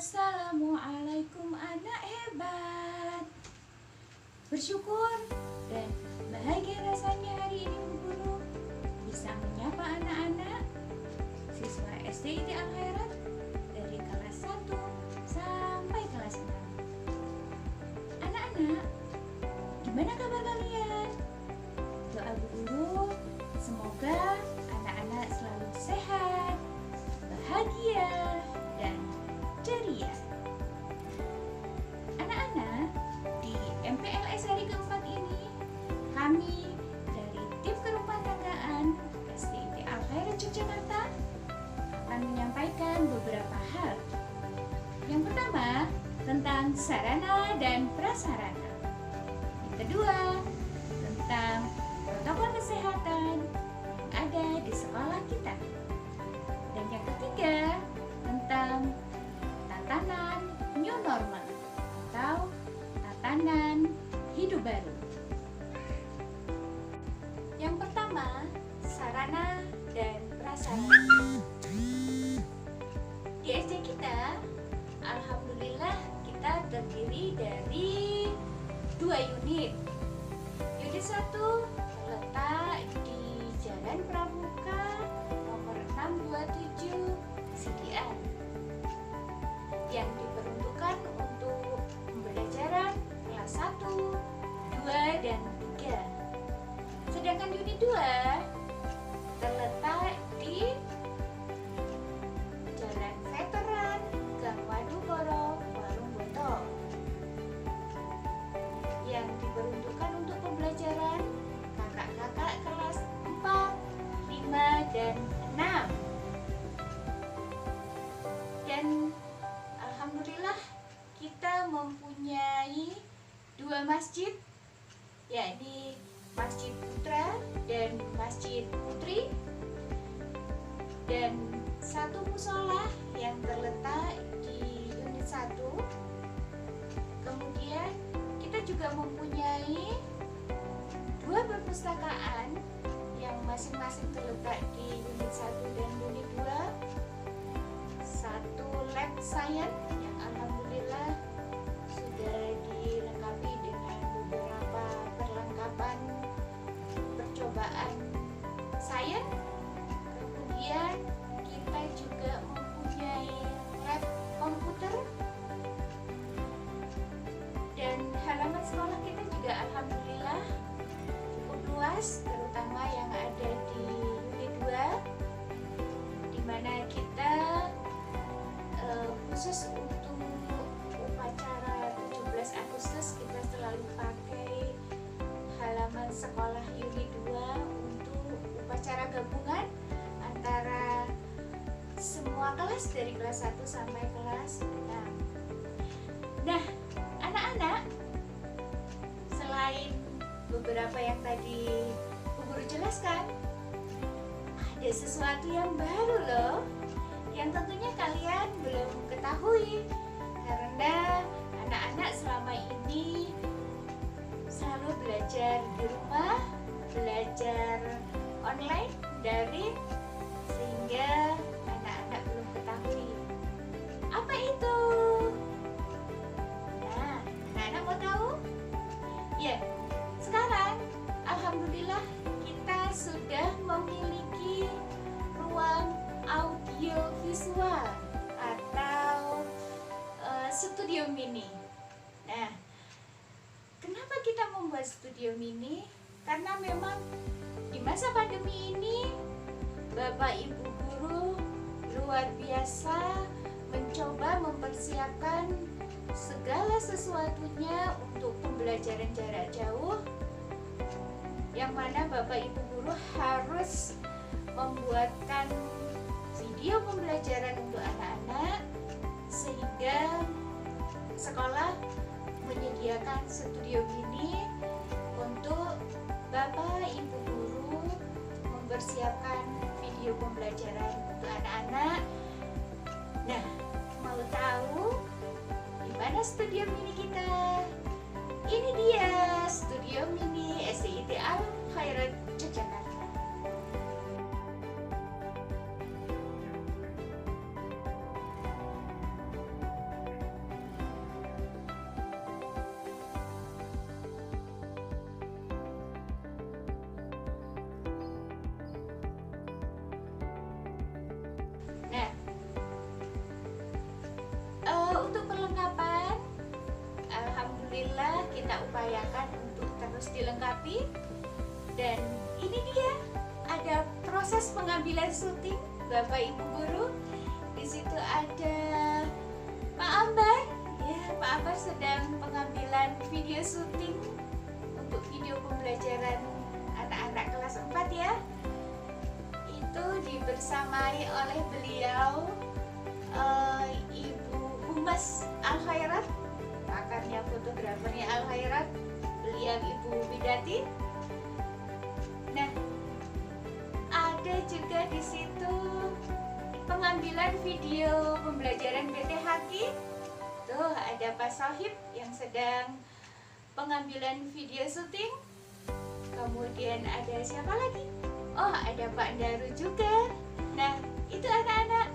Assalamualaikum anak hebat. Bersyukur dan bahagia rasanya hari ini Bu Guru bisa menyapa anak-anak siswa SDIT Al Khairat dari kelas 1 sampai kelas 6. Anak-anak, gimana kabar kalian? Doa Bu Guru semoga anak-anak selalu sehat, bahagia, dan ceria. Anak-anak, di MPLS hari keempat ini kami dari tim kerumah tanggaan SDIT Al Khairat Yogyakarta akan menyampaikan beberapa hal. Yang pertama, tentang sarana dan prasarana. Yang kedua, tentang protokol kesehatan yang ada di sekolah kita. Dan yang ketiga, tentang tatanan new normal atau tatanan hidup baru. Yang pertama, sarana dan prasarana. Di SD kita, alhamdulillah kita terdiri dari 2 unit. Unit 1 terletak di Jalan Pramuka nomor 627 Sidian, yang diperuntukkan untuk pembelajaran kelas 1, 2, dan 3. Sedangkan unit 2 terletak di Jalan Veteran, Gang Wadukoro, Warung Boto, yang diperuntukkan untuk pembelajaran kakak-kakak kelas 4, 5, dan 6. Dan alhamdulillah kita mempunyai 2 masjid, yakni Masjid Putra dan Masjid Putri, dan 1 musola yang terletak di unit 1. Kemudian kita juga mempunyai 2 perpustakaan yang masing-masing terletak di unit 1 dan unit 2. 1 lab science yang alhamdulillah sudah dilengkapi dengan beberapa perlengkapan percobaan sains. Kemudian kita juga mempunyai lab komputer, dan halaman sekolah kita juga alhamdulillah cukup luas, terutama yang ada di unit 2, di mana kita khusus untuk upacara 17 Agustus kita selalu pakai halaman sekolah unit 2 untuk upacara gabungan antara semua kelas dari kelas 1 sampai kelas 6. Nah, anak-anak, selain beberapa yang tadi Bu Guru jelaskan, ada sesuatu yang baru loh, yang tentunya kalian belum ketahui, karena anak-anak selama ini selalu belajar di rumah, belajar online, daring, sehingga anak-anak belum ketahui apa itu. Nah, anak-anak mau tahu? Ya, sekarang alhamdulillah kita sudah memiliki ruang audio visual atau studio mini. Nah, kenapa kita membuat studio mini? Karena memang di masa pandemi ini Bapak Ibu guru luar biasa mencoba mempersiapkan segala sesuatunya untuk pembelajaran jarak jauh, yang mana Bapak Ibu guru harus membuatkan video pembelajaran untuk anak-anak, sehingga sekolah menyediakan studio mini untuk Bapak Ibu guru mempersiapkan video pembelajaran untuk anak-anak. Nah, mau tahu di mana studio mini kita? Ini dia studio mini SDIT Al Khairat Yogyakarta. diupayakan untuk terus dilengkapi. Dan ini dia, ada proses pengambilan syuting Bapak Ibu guru. Di situ ada Pak Ambar. Ya, Pak Ambar sedang pengambilan video syuting untuk video pembelajaran anak-anak kelas 4 ya. Itu dibersamai oleh beliau Ibu Humas Al-Khairat, pakarnya fotografernya Al-Khairat, beliau Ibu Widati. Nah, ada juga di situ pengambilan video pembelajaran BTHQ. Tuh ada Pak Sohib yang sedang pengambilan video syuting. Kemudian ada siapa lagi? Oh, ada Pak Daru juga. Nah, itu anak-anak,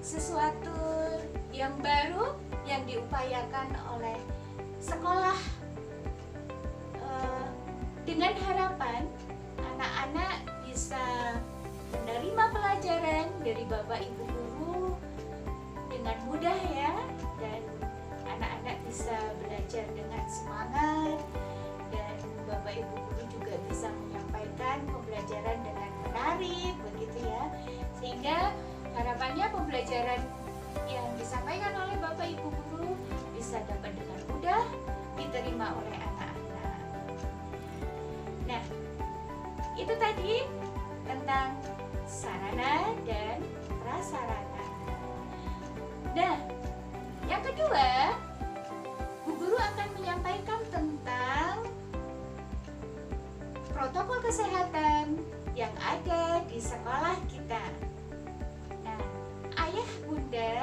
sesuatu yang baru yang diupayakan oleh sekolah dengan harapan anak-anak bisa menerima pelajaran dari Bapak Ibu guru dengan mudah ya, dan anak-anak bisa belajar dengan semangat, dan Bapak Ibu guru juga bisa menyampaikan pembelajaran dengan menarik begitu ya, sehingga harapannya pembelajaran yang disampaikan oleh Bapak Ibu guru bisa dapat dengan mudah diterima oleh anak-anak. Nah, itu tadi tentang sarana dan prasarana. Nah, yang kedua, Bu Guru akan menyampaikan tentang protokol kesehatan yang ada di sekolah kita. Nah, ayah bunda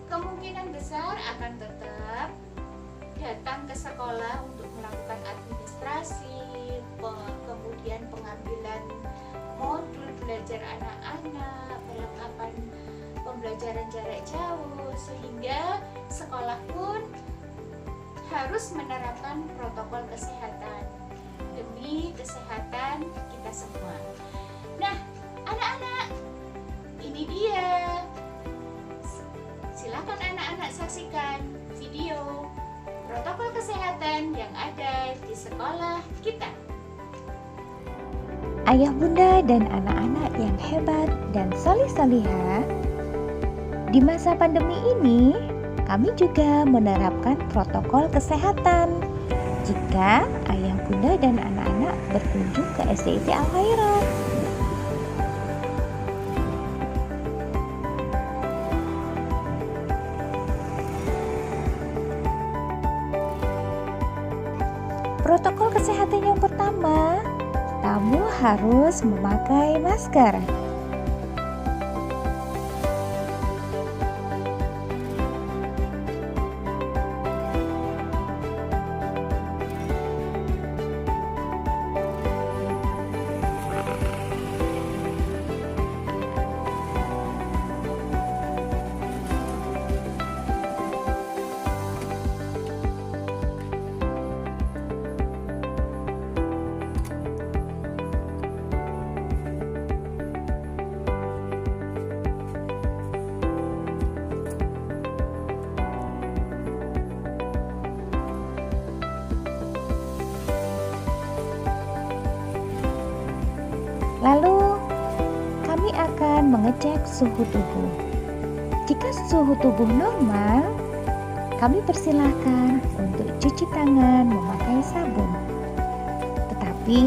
kemungkinan besar akan tetap datang ke sekolah untuk melakukan administrasi, kemudian pengambilan modul belajar anak-anak, perlengkapan pembelajaran jarak jauh, sehingga sekolah pun harus menerapkan protokol kesehatan demi kesehatan kita semua. Nah, anak-anak, ini dia. Silakan anak-anak saksikan video protokol kesehatan yang ada di sekolah kita. Ayah bunda dan anak-anak yang hebat dan solih-solihah, di masa pandemi ini kami juga menerapkan protokol kesehatan jika ayah bunda dan anak-anak berkunjung ke SDIT Al-Khairat. Protokol kesehatan yang pertama, kamu harus memakai masker. Lalu, kami akan mengecek suhu tubuh. Jika suhu tubuh normal, kami persilahkan untuk cuci tangan memakai sabun. Tetapi,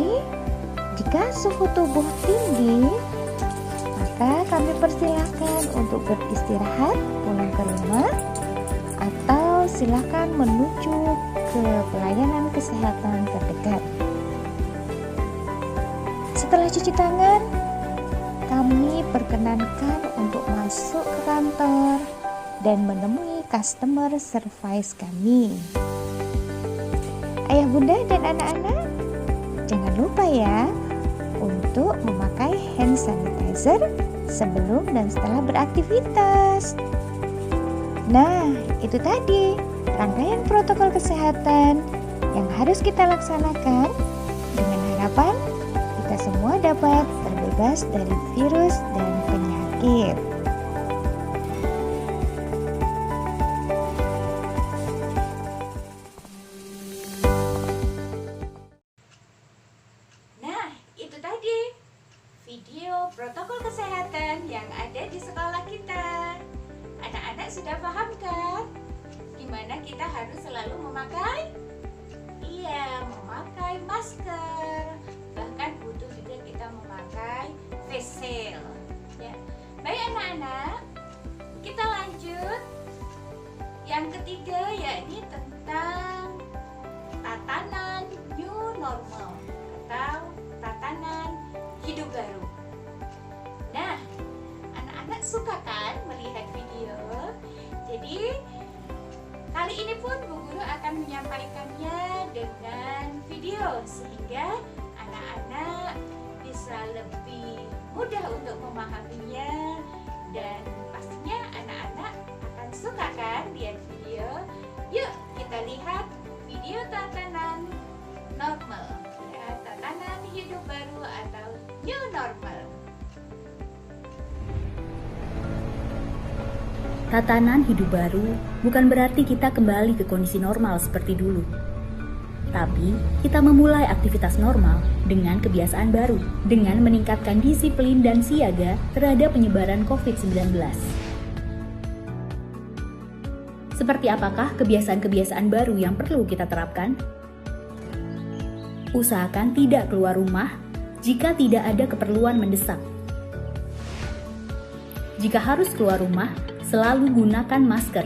jika suhu tubuh tinggi, maka kami persilahkan untuk beristirahat pulang ke rumah, atau silakan menuju ke pelayanan kesehatan terdekat. Setelah cuci tangan, kami perkenankan untuk masuk ke kantor dan menemui customer service kami. Ayah bunda dan anak-anak, jangan lupa ya untuk memakai hand sanitizer sebelum dan setelah beraktivitas. Nah, itu tadi rangkaian protokol kesehatan yang harus kita laksanakan dengan harapan kita semua dapat terbebas dari virus dan penyakit. yang ada di sekolah kita. Anak-anak sudah paham kan? Gimana kita harus selalu memakai? Iya, memakai masker. Bahkan butuh juga kita memakai face shield. Ya. Baik anak-anak, kita lanjut. Yang ketiga yakni tentang tatanan new normal atau tatanan hidup baru. Nah, anak-anak suka kan melihat video? Jadi kali ini pun Bu Guru akan menyampaikannya dengan video sehingga anak-anak bisa lebih mudah untuk memahaminya, dan pastinya anak-anak akan suka kan lihat video. Yuk kita lihat video tatanan normal, ya, tatanan hidup baru atau new normal. Tatanan hidup baru bukan berarti kita kembali ke kondisi normal seperti dulu. Tapi, kita memulai aktivitas normal dengan kebiasaan baru, dengan meningkatkan disiplin dan siaga terhadap penyebaran COVID-19. Seperti apakah kebiasaan-kebiasaan baru yang perlu kita terapkan? Usahakan tidak keluar rumah jika tidak ada keperluan mendesak. Jika harus keluar rumah, selalu gunakan masker.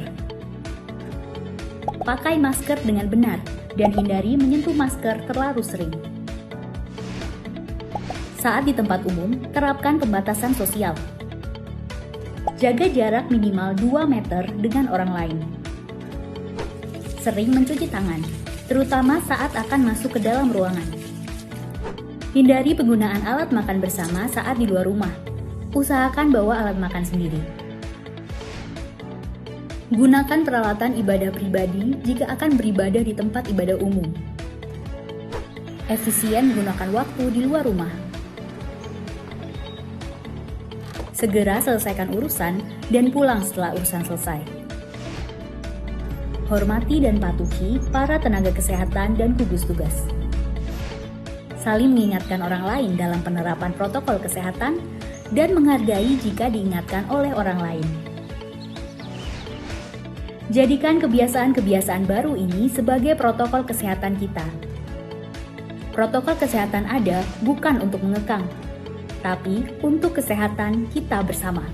Pakai masker dengan benar dan hindari menyentuh masker terlalu sering. Saat di tempat umum, terapkan pembatasan sosial. Jaga jarak minimal 2 meter dengan orang lain. Sering mencuci tangan, terutama saat akan masuk ke dalam ruangan. Hindari penggunaan alat makan bersama saat di luar rumah. Usahakan bawa alat makan sendiri. Gunakan peralatan ibadah pribadi jika akan beribadah di tempat ibadah umum. Efisien menggunakan waktu di luar rumah. Segera selesaikan urusan dan pulang setelah urusan selesai. Hormati dan patuhi para tenaga kesehatan dan gugus tugas. Saling mengingatkan orang lain dalam penerapan protokol kesehatan dan menghargai jika diingatkan oleh orang lain. Jadikan kebiasaan-kebiasaan baru ini sebagai protokol kesehatan kita. Protokol kesehatan ada bukan untuk mengekang, tapi untuk kesehatan kita bersama.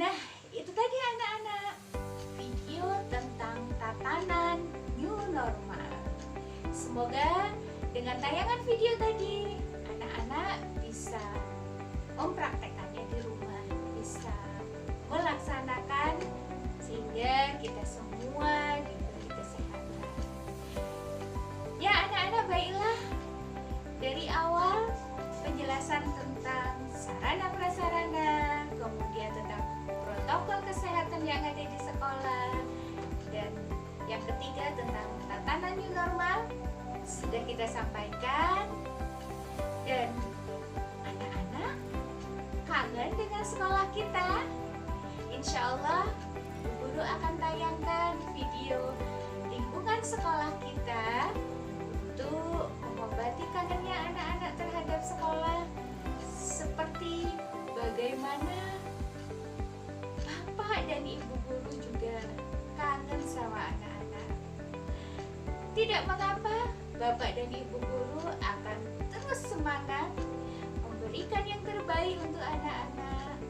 Nah, itu tadi anak-anak video tentang tatanan new normal. Semoga dengan tayangan video tadi, anak-anak bisa mempraktekannya di rumah, bisa melaksanakan sehingga kita semua diberi kesehatan. Ya anak-anak, baiklah, dari awal penjelasan tentang sarana prasarana, kemudian tentang protokol kesehatan yang ada di sekolah, dan yang ketiga tentang tatanan new normal sudah kita sampaikan. Dan anak-anak kangen dengan sekolah kita? Insya Allah Bu Guru akan tayangkan video lingkungan sekolah kita untuk mengobati kangennya anak-anak terhadap sekolah, seperti bagaimana Bapak dan Ibu Guru juga kangen sama anak-anak. Tidak mengapa, Bapak dan Ibu Guru akan terus semangat memberikan yang terbaik untuk anak-anak.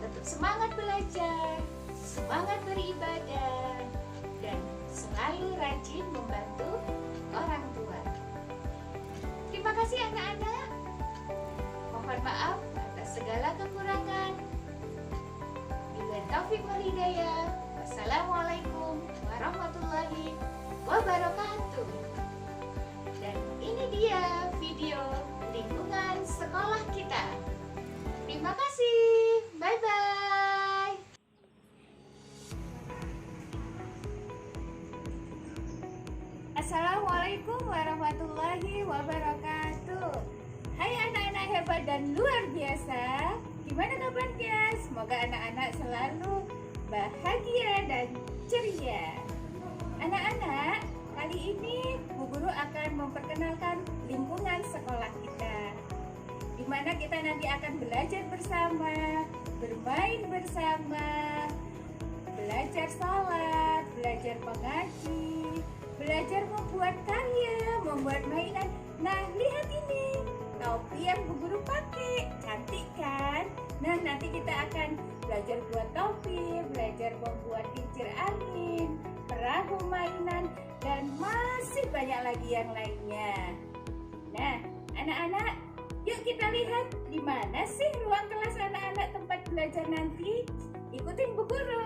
Tetap semangat belajar, semangat beribadah, dan selalu rajin membantu orang tua. Terima kasih anak-anak. Mohon maaf atas segala kekurangan. Billahi taufiq wal hidayah. Wassalamualaikum warahmatullahi wabarakatuh. Dan ini dia video lingkungan sekolah kita. Terima kasih. Bye-bye. Assalamualaikum warahmatullahi wabarakatuh. Hai anak-anak hebat dan luar biasa. Gimana kabarnya? Semoga anak-anak selalu bahagia dan ceria. Anak-anak, kali ini Bu Guru akan memperkenalkan lingkungan sekolah kita, di mana kita nanti akan belajar bersama, bermain bersama, belajar salat, belajar mengaji, belajar membuat karya, membuat mainan. Nah, lihat ini, topi yang Bu Guru pakai, cantik kan? Nah, nanti kita akan belajar buat topi, belajar membuat kincir angin, perahu mainan, dan masih banyak lagi yang lainnya. Nah, anak-anak, yuk kita lihat di mana sih ruang kelas anak-anak tempat belajar nanti. Ikutin Bu Guru.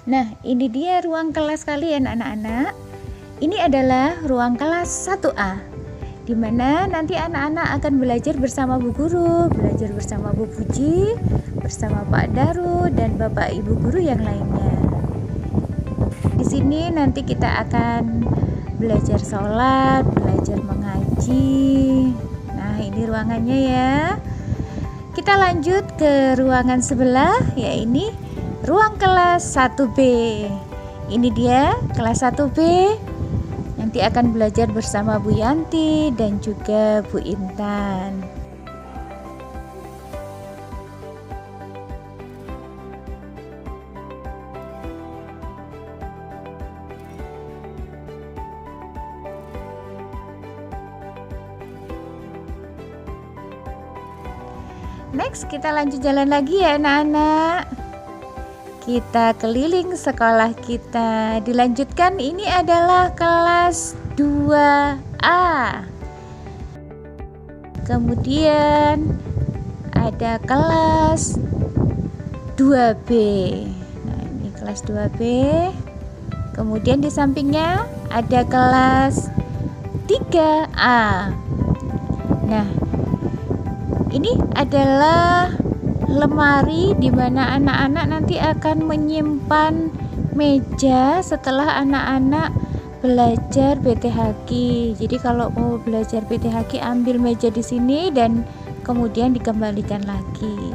Nah, ini dia ruang kelas kalian anak-anak. Ini adalah ruang kelas 1A, di mana nanti anak-anak akan belajar bersama Bu Guru, belajar bersama Bu Puji, bersama Pak Daru dan Bapak Ibu guru yang lainnya. Di sini nanti kita akan belajar sholat, belajar mengaji. Nah, ini ruangannya ya. Kita lanjut ke ruangan sebelah, yaitu ruang kelas 1B. Ini dia kelas 1B. Nanti akan belajar bersama Bu Yanti dan juga Bu Intan. Next, kita lanjut jalan lagi ya anak-anak. Kita keliling sekolah kita. Dilanjutkan, ini adalah kelas 2A. Kemudian ada kelas 2B. Nah, ini kelas 2B. Kemudian di sampingnya ada kelas 3A. Nah, ini adalah lemari di mana anak-anak nanti akan menyimpan meja setelah anak-anak belajar BTHQ. Jadi kalau mau belajar BTHQ ambil meja di sini dan kemudian dikembalikan lagi.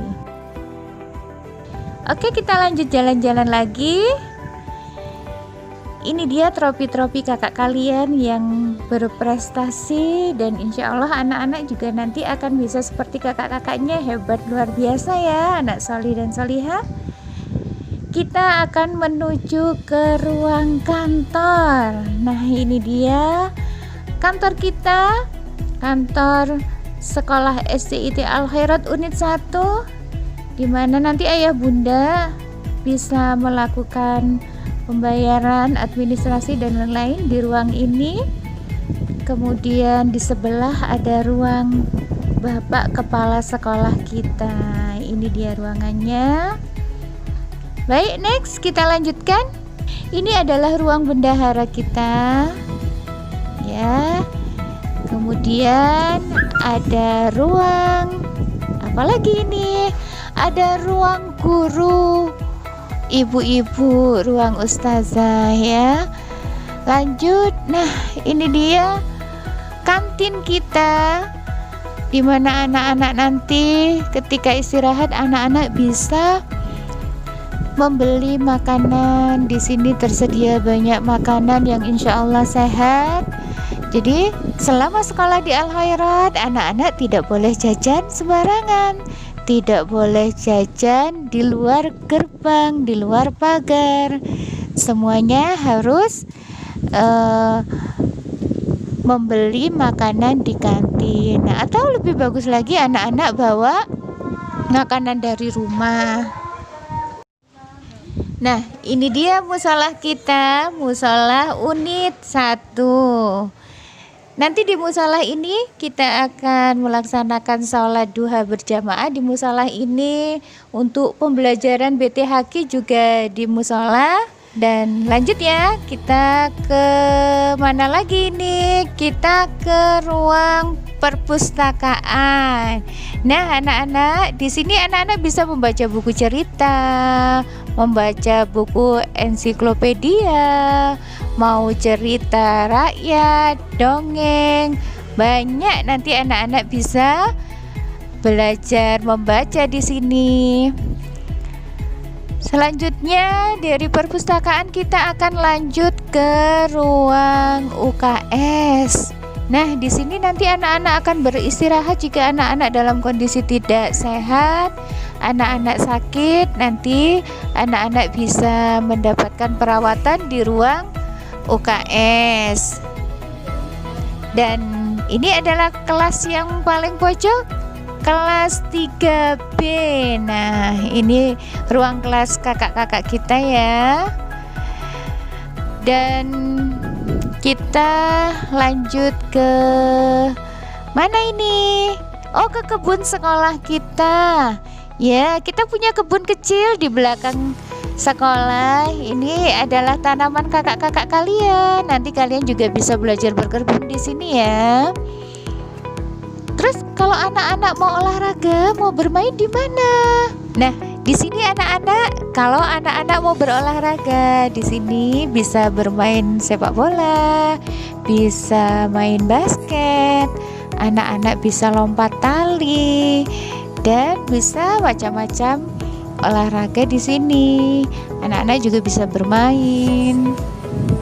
Oke, kita lanjut jalan-jalan lagi. Ini dia trofi-trofi kakak kalian yang berprestasi, dan insya Allah anak-anak juga nanti akan bisa seperti kakak-kakaknya. Hebat luar biasa ya anak solih dan solihah. Kita akan menuju ke ruang kantor. Nah, ini dia kantor kita, kantor sekolah SDIT Al Khairat unit 1, di mana nanti ayah bunda bisa melakukan pembayaran, administrasi dan lain-lain di ruang ini. Kemudian di sebelah ada ruang Bapak Kepala Sekolah kita. Ini dia ruangannya. Baik, next kita lanjutkan. Ini adalah ruang bendahara kita. Ya. Kemudian ada ruang apalagi ini? Ada ruang guru, ibu-ibu, ruang ustazah ya. Lanjut, nah ini dia kantin kita, di mana anak-anak nanti ketika istirahat anak-anak bisa membeli makanan. Di sini tersedia banyak makanan yang insya Allah sehat. Jadi selama sekolah di Al Khairat, anak-anak tidak boleh jajan sembarangan. Tidak boleh jajan di luar gerbang, di luar pagar. Semuanya harus membeli makanan di kantin. Nah, atau lebih bagus lagi anak-anak bawa makanan dari rumah. Nah, ini dia musola kita, musola unit 1. Nanti di musola ini kita akan melaksanakan sholat duha berjamaah di musola ini. Untuk pembelajaran BTHQ juga di musola. Dan lanjut ya, kita ke mana lagi nih? Kita ke ruang perpustakaan. Nah, anak-anak, di sini anak-anak bisa membaca buku cerita, membaca buku ensiklopedia, mau cerita rakyat, dongeng. Banyak nanti anak-anak bisa belajar membaca di sini. Selanjutnya dari perpustakaan kita akan lanjut ke ruang UKS. Nah, di sini nanti anak-anak akan beristirahat jika anak-anak dalam kondisi tidak sehat, anak-anak sakit, nanti anak-anak bisa mendapatkan perawatan di ruang UKS. Dan ini adalah kelas yang paling pojok, kelas 3B. Nah, ini ruang kelas kakak-kakak kita ya. Dan kita lanjut ke mana ini? Oh, ke kebun sekolah kita. Ya, kita punya kebun kecil di belakang sekolah. Ini adalah tanaman kakak-kakak kalian. Nanti kalian juga bisa belajar berkebun di sini ya. Terus kalau anak-anak mau olahraga, mau bermain di mana? Nah, di sini anak-anak, kalau anak-anak mau berolahraga, di sini bisa bermain sepak bola, bisa main basket, anak-anak bisa lompat tali, dan bisa macam-macam olahraga di sini. Anak-anak juga bisa bermain.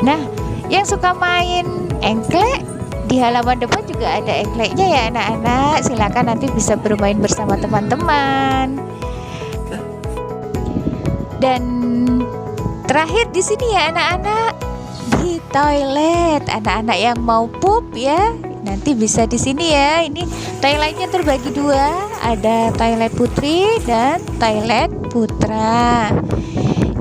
Nah, yang suka main engklek, di halaman depan juga ada engkleknya ya anak-anak. Silakan nanti bisa bermain bersama teman-teman. Dan terakhir di sini ya anak-anak, di toilet. Anak-anak yang mau pup ya, nanti bisa di sini ya. Ini toiletnya terbagi dua, ada toilet putri dan toilet putra.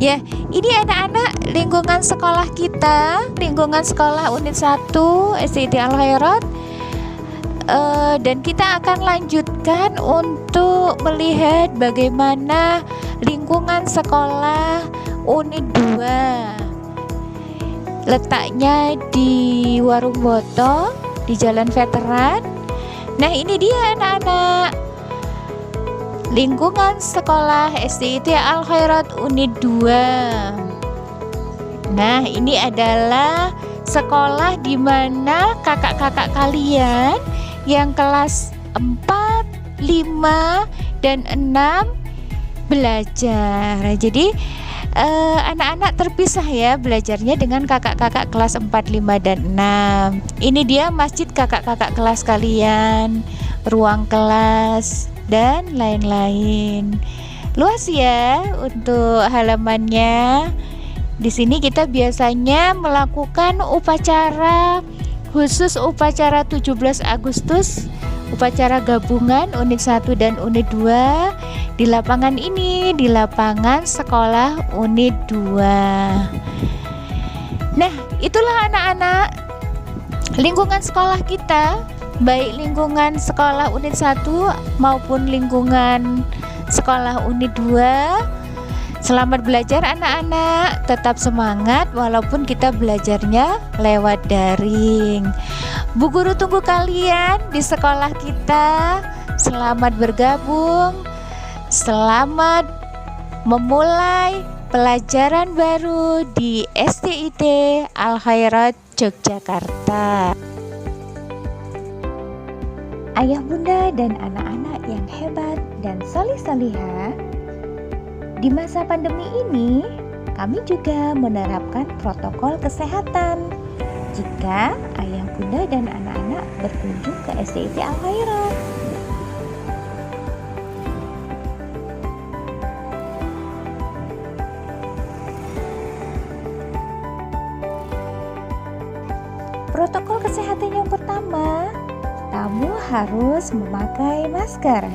Ya, ini anak-anak lingkungan sekolah kita, lingkungan sekolah unit 1 SDIT Al-Khairat. Dan kita akan lanjutkan untuk melihat bagaimana lingkungan sekolah unit 2. Letaknya di Warung Boto, di Jalan Veteran. Nah, ini dia anak-anak, lingkungan sekolah SDIT Al-Khairat unit 2. Nah, ini adalah sekolah di mana kakak-kakak kalian yang kelas 4, 5, dan 6 belajar. Jadi anak-anak terpisah ya belajarnya dengan kakak-kakak kelas 4, 5, dan 6. Ini dia masjid kakak-kakak kelas kalian, ruang kelas, dan lain-lain. Luas ya untuk halamannya. Di sini kita biasanya melakukan upacara khusus, upacara 17 Agustus, upacara gabungan unit 1 dan unit 2 di lapangan ini, di lapangan sekolah unit 2. Nah, itulah anak-anak lingkungan sekolah kita, baik lingkungan sekolah unit 1 maupun lingkungan sekolah unit 2. Selamat belajar anak-anak, tetap semangat walaupun kita belajarnya lewat daring. Bu Guru tunggu kalian di sekolah kita. Selamat bergabung, selamat memulai pelajaran baru di SDIT Al-Khairat Yogyakarta. Ayah bunda dan anak-anak yang hebat dan solih-solihah, di masa pandemi ini kami juga menerapkan protokol kesehatan jika ayah bunda dan anak-anak berkunjung ke SDIT Al-Khairat. Protokol kesehatan yang pertama, tamu harus memakai masker.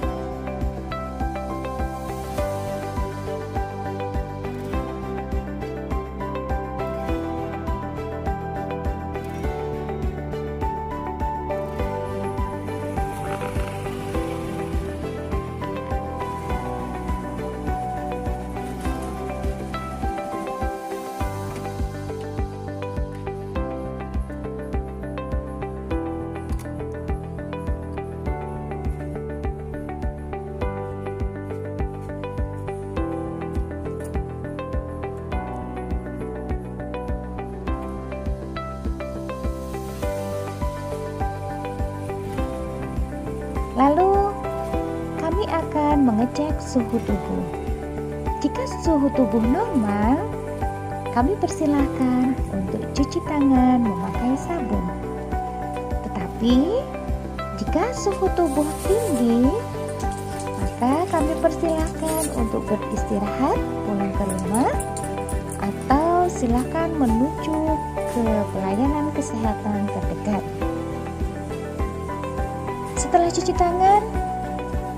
mengecek suhu tubuh. Jika suhu tubuh normal, kami persilahkan untuk cuci tangan memakai sabun. Tetapi, jika suhu tubuh tinggi, maka kami persilahkan untuk beristirahat, pulang ke rumah, atau silakan menuju ke pelayanan kesehatan terdekat. Setelah cuci tangan,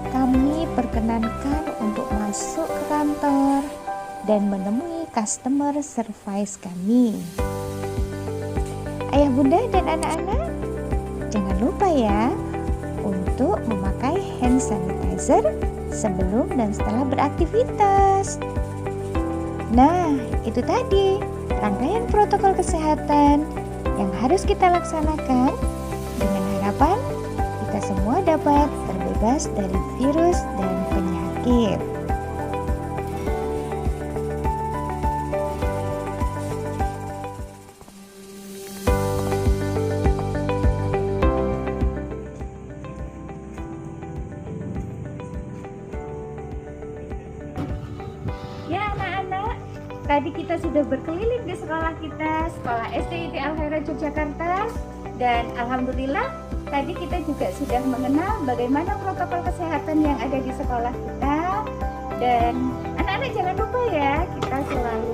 kami perkenankan untuk masuk ke kantor dan menemui customer service kami. Ayah, bunda, dan anak-anak, jangan lupa ya untuk memakai hand sanitizer sebelum dan setelah beraktivitas. Nah, itu tadi rangkaian protokol kesehatan yang harus kita laksanakan dengan harapan kita semua dapat terbebas dari virus dan penyakit. Ya anak-anak, tadi kita sudah berkeliling di sekolah kita, Sekolah SDIT Al-Khairah Yogyakarta. Dan alhamdulillah, tadi kita juga sudah mengenal bagaimana protokol kesehatan yang ada di sekolah kita. Dan anak-anak jangan lupa ya, kita selalu